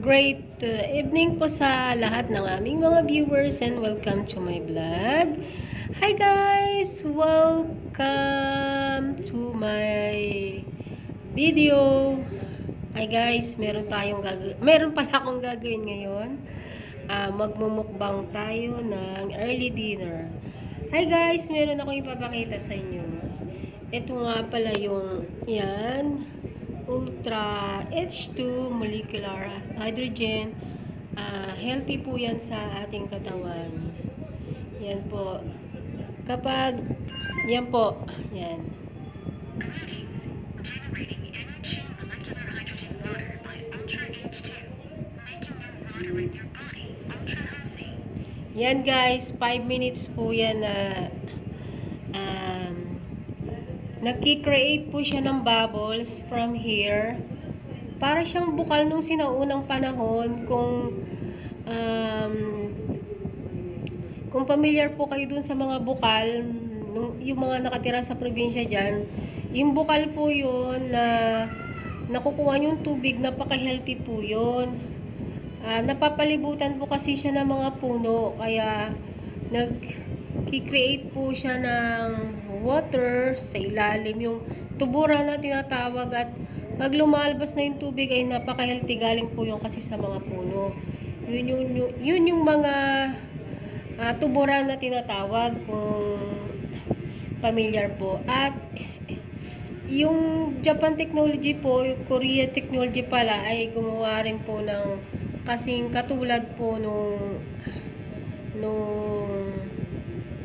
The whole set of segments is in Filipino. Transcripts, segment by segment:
Great evening po sa lahat ng aming mga viewers and welcome to my vlog. Hi guys! Welcome to my video. Hi guys, meron pala akong gagawin ngayon. Magmumukbang tayo ng early dinner. Hi guys, meron akong ipapakita sa inyo. Ito nga pala yung yan. Ultra H2 molecular hydrogen. Healthy po yan sa ating katawan. Yan po. Kapag, yan po, yan. Generating energy molecular hydrogen water by Ultra H2, making your water in your body ultra healthy. Yan guys, 5 minutes po yan na nagki-create po siya ng bubbles from here. Para siyang bukal nung sinaunang panahon. Kung familiar po kayo dun sa mga bukal, yung mga nakatira sa probinsya dyan, yung bukal po yun na nakukuha yung tubig, napaka-healthy po yun. Napapalibutan po kasi siya ng mga puno, kaya nag-create po siya ng water sa ilalim, yung tuburan na tinatawag, at pag lumalabas na yung tubig ay napaka-healthy, galing po yung kasi sa mga puno. Yun yung mga tuburan na tinatawag, kung familiar po. At yung Japan technology po, yung Korea technology pala, ay gumawa rin po ng kasing katulad po nung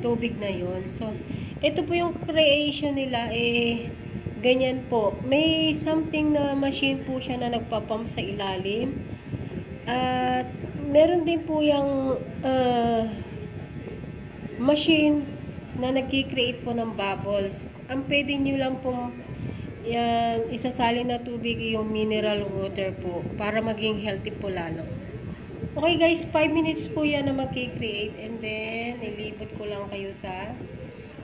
tubig na yun. So, ito po yung creation nila, ganyan po. May something na machine po siya na nagpapump sa ilalim. At meron din po yung machine na nagki-create po ng bubbles. Ang pwede nyo lang pong isasalin na tubig yung mineral water po para maging healthy po lalo. Okay guys, 5 minutes po yan na magki-create, and then ilibot ko lang kayo sa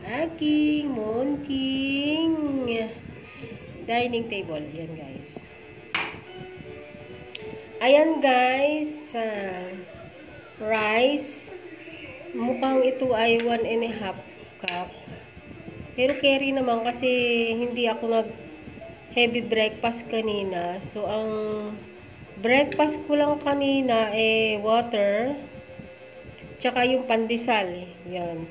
aking munting dining table. Ayan guys. Ayan guys, rice. Mukhang ito ay 1.5 cup. Pero carry naman kasi hindi ako nag-heavy breakfast kanina. So, ang breakfast ko lang kanina water, tsaka yung pandesal. Yan.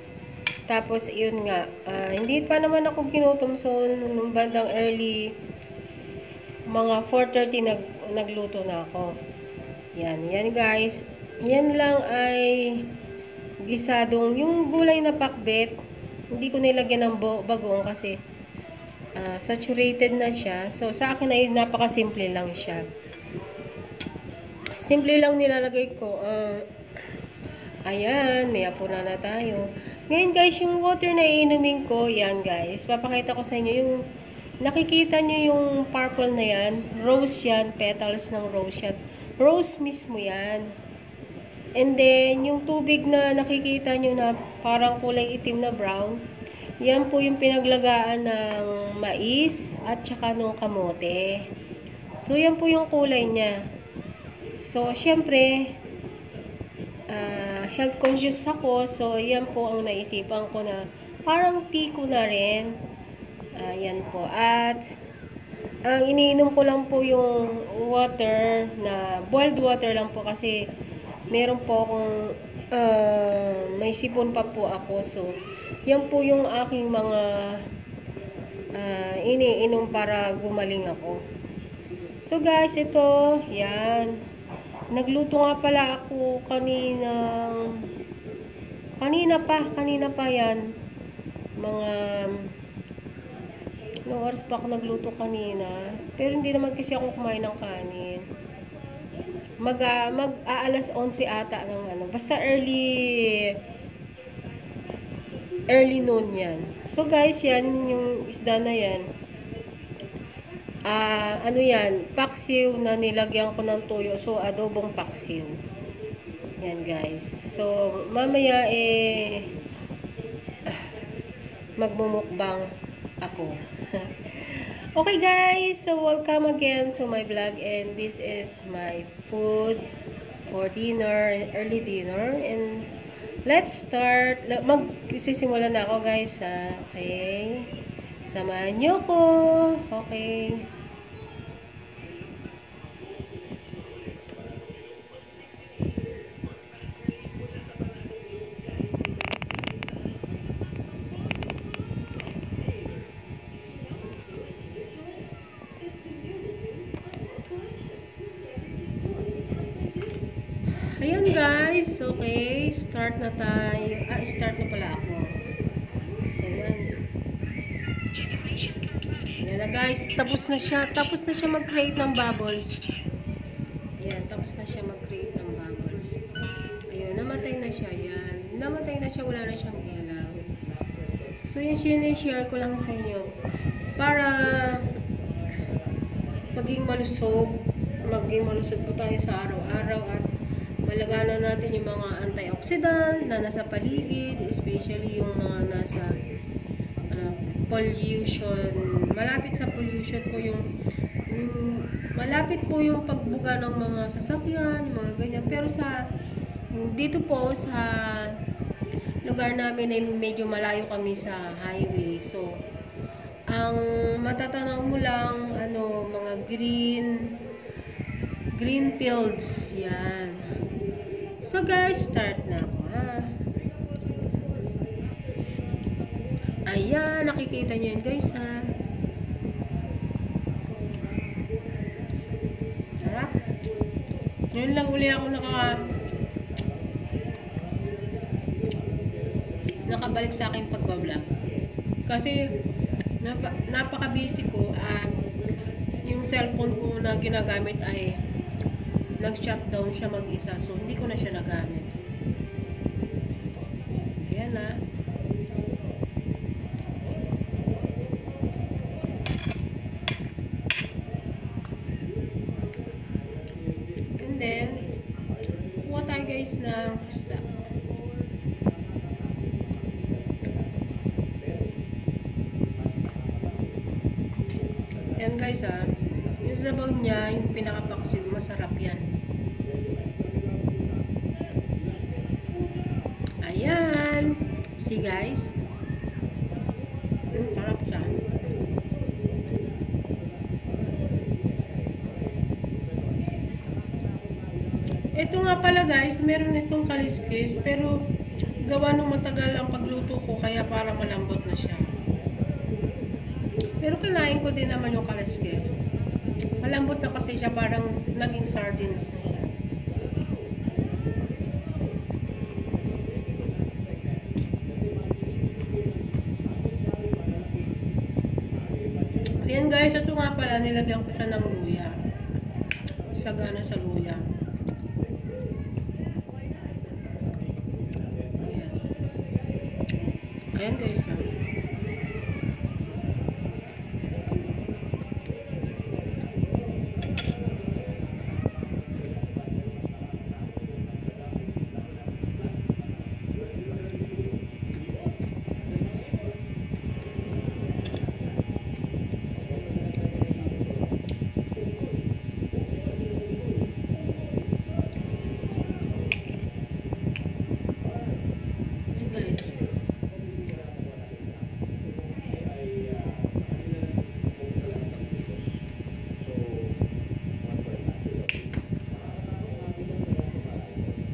Tapos, yun nga. Hindi pa naman ako ginutom. So, nung bandang early, mga 4:30 nagluto na ako. Yan. Yan guys. Yan lang ay gisadong yung gulay na pakbet. Hindi ko nilagyan ng bagoong kasi saturated na siya. So, sa akin ay napakasimple lang siya. Simple lang nilalagay ko. Ayan, may apura na tayo. Ngayon guys, yung water na iinumin ko, yan guys. Papakita ko sa inyo yung nakikita nyo yung purple na yan. Rose yan, petals ng rose yan. Rose mismo yan. And then, yung tubig na nakikita nyo na parang kulay itim na brown, yan po yung pinaglagaan ng mais at saka ng kamote. So, yan po yung kulay niya. So, syempre, health conscious ako. So, yan po ang naisipan ko na parang tea ko na rin. Yan po. At, ang iniinom ko lang po yung water na boiled water lang po kasi meron po akong may sipon pa po ako. So, yan po yung aking mga iniinom para gumaling ako. So, guys, ito, yan. Nagluto nga pala ako kanina pa yan. Mga no oras pa ako nagluto kanina. Pero hindi naman kasi ako kumain ng kanin. Mag-aalas 11 ata ng basta early noon yan. So guys, yan yung isda na yan. Yan, paksiw na nilagyan ko ng toyo. So, adobong paksiw. Yan guys. So, mamaya magmumukbang ako. Okay guys, so welcome again to my vlog, and this is my food for dinner, early dinner, and let's start. Magsisimula na ako guys, ha? Okay, samahan niyo ko. Okay. Ayan guys, okay, start na tayo. Start na pala ako. So yan. Generation completed. Yan na guys, tapos na siya mag-create ng bubbles. Ayan, tapos na siya mag-create ng bubbles. Ayun, namatay na siya. Yan, namatay na siya, wala na siyang ilaw. So yan, sinishare ko lang sa inyo para maging malusog po tayo sa araw-araw at malabanan natin yung mga antioxidant na nasa paligid, especially yung mga nasa pollution. Malapit sa pollution po malapit po yung pagbuga ng mga sasakyan, yung mga ganyan. Pero dito po sa lugar namin ay medyo malayo kami sa highway. So, ang matatanaw mo lang, mga green fields. Yan. So guys, start na ako, ha. Ayan, nakikita nyo yan guys, ha. Sarap. Yun lang uli ako nakabalik sa aking pagbablog. Kasi napaka-busy ko at yung cellphone ko na ginagamit ay nag-shutdown siya mag-isa. So, hindi ko na siya nagamit. Ayan na. And then, kuha tayo guys ng isda. Ayan guys, ha. Yung sabaw niya, yung pinakapaksiw, masarap yan. Ayan. See guys? Sarap siya. Ito nga pala guys, meron itong kaliskis, pero gawa nung matagal ang pagluto ko, kaya parang malambot na siya. Pero kinain ko din naman yung kaliskis. Malambot na kasi siya, parang naging sardines na siya. Ayan guys, ito nga pala, nilagyan ko siya ng luya. Sagana sa luya. Ayan. Ayan guys, ha.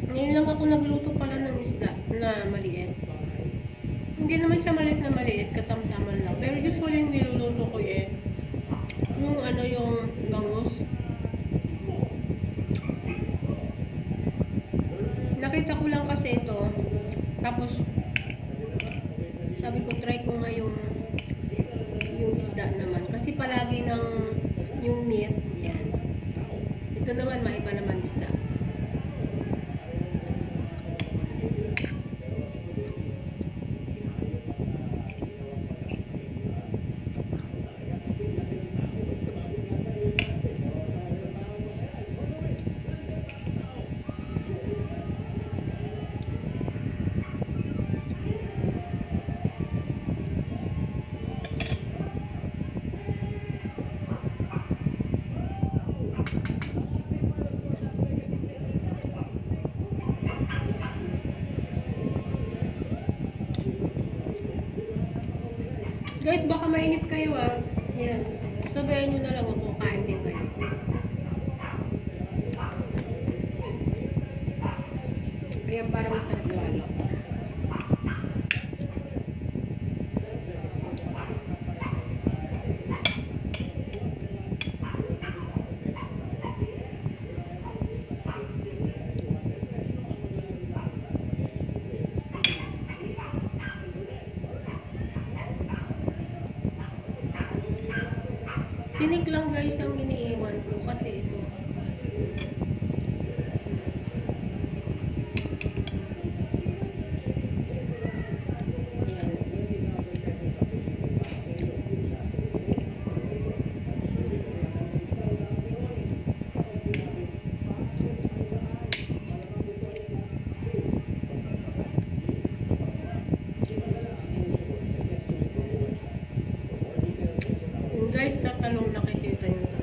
Ngayon lang ako nagluto pala ng isda na maliit. Hindi naman siya maliit, katamtaman lang. Pero usually yung niluluto ko yung bangus. Nakita ko lang kasi ito. Tapos, sabi ko, try ko nga yung isda naman. Kasi palagi yung meat, yan. Ito naman, maiba naman isda. Guys, baka mainip kayo ah. Yan. Sabayan nyo na lang ako. Kain din kayo. Ayan, para masarap lalo. Tinik lang guys ang iniiwan ko kasi ito. Yan. Yung guys, tatalong nakikita nyo ito.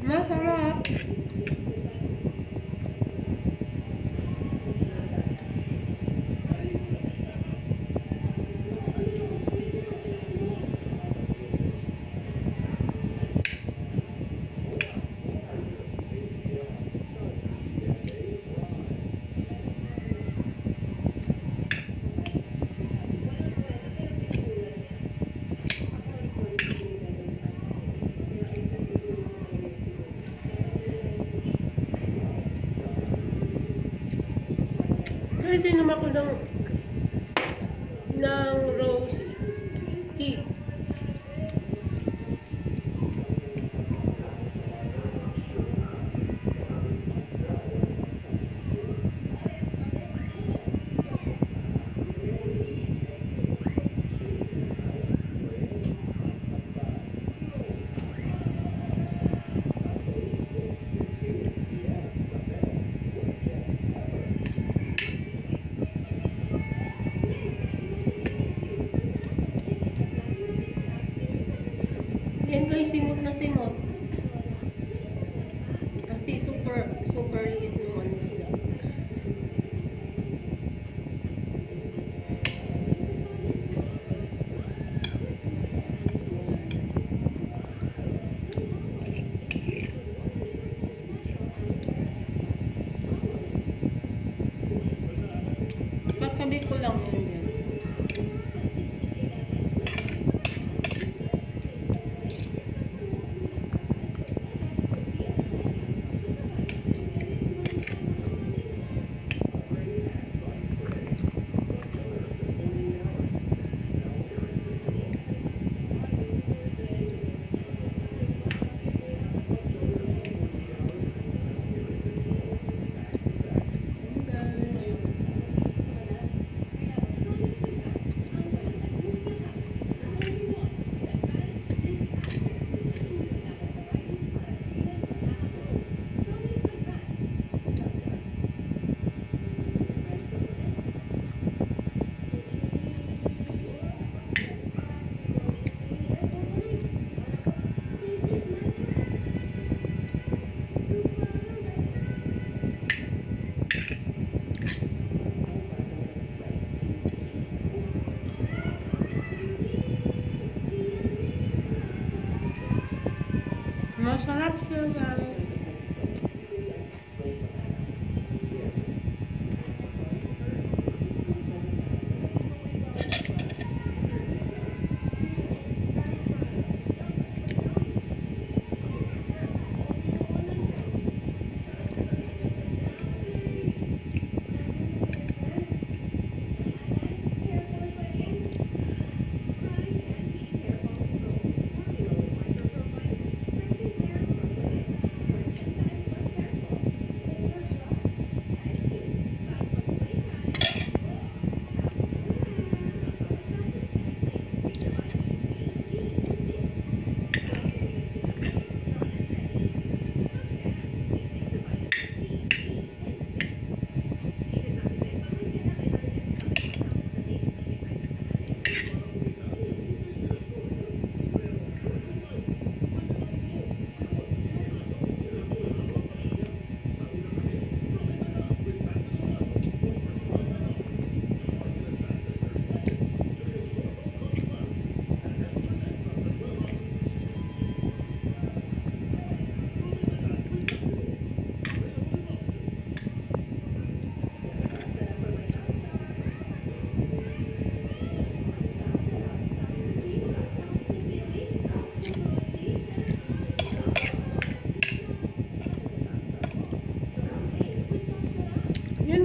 Masarap! Guys, inom ako ng rose tea. Yan guys, simot na simot. Kasi super liit ng ano sila. Pagkabi ko lang yun yan.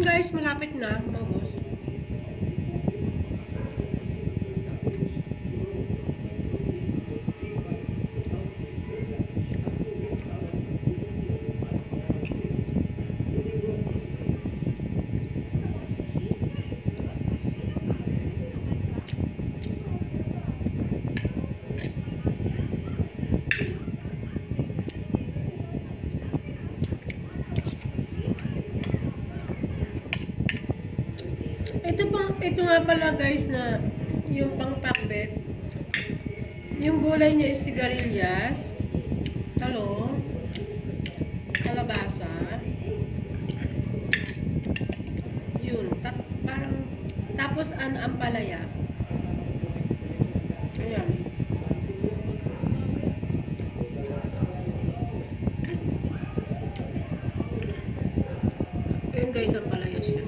guys, malapit na maubos. Ito nga pala guys na yung pang pakbet. Yung gulay niya is sigarilyas, talong, kalabasa. Yun, parang tapos ang ampalaya. Ayan. Ayan guys, ampalaya siya.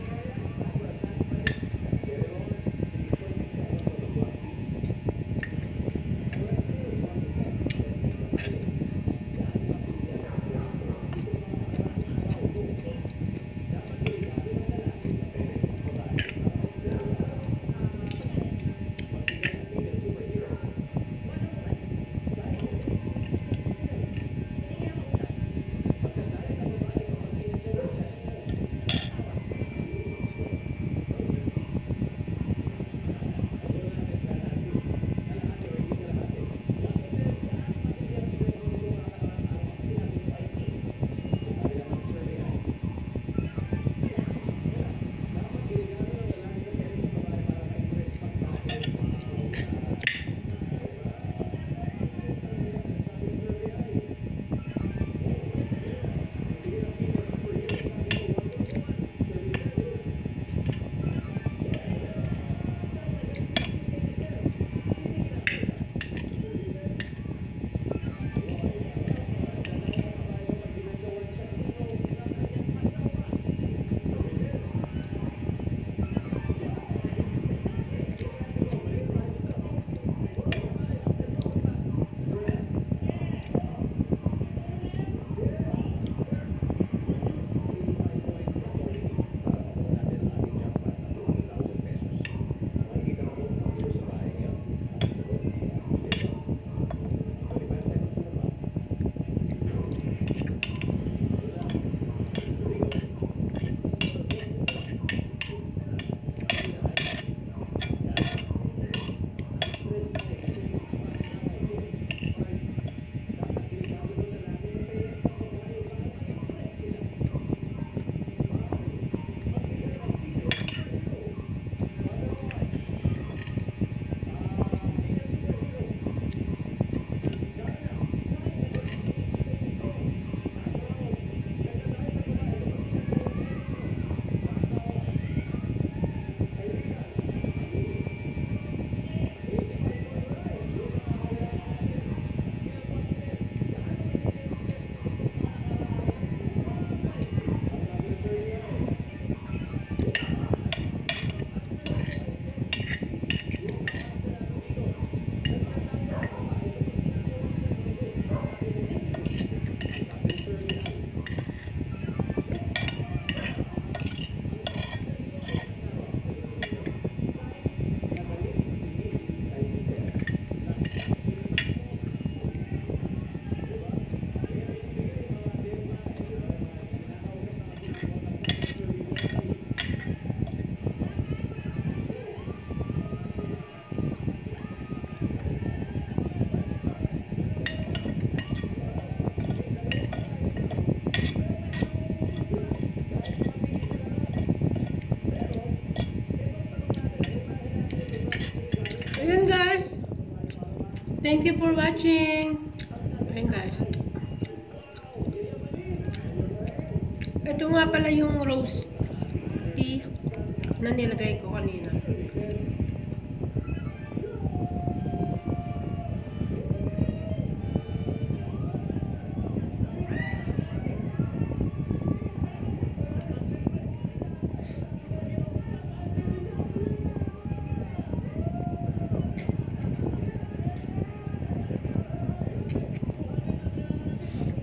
Ayun guys. Thank you for watching. Ayun guys. Ito nga pala yung rose tea na nilagay ko kanina.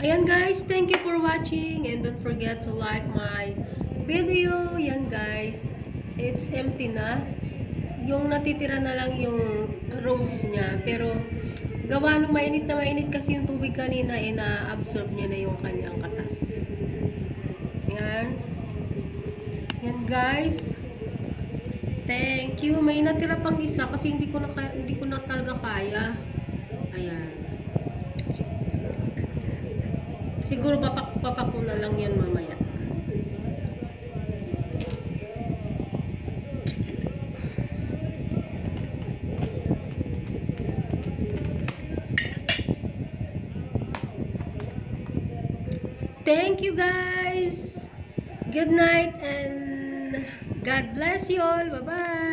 Ayan guys, thank you for watching and don't forget to like my video. Yan guys. It's empty na. Yung natitira na lang yung rose niya. Pero gawa nung mainit na mainit kasi yung tubig kanina, na-absorb niya na yung kanyang katas. Yan. Yan guys. Thank you. May natira pang isa kasi hindi ko na talaga kaya. Ayan. Siguro papak ko na lang yan mamaya. Thank you guys. Good night and God bless you all. Bye-bye.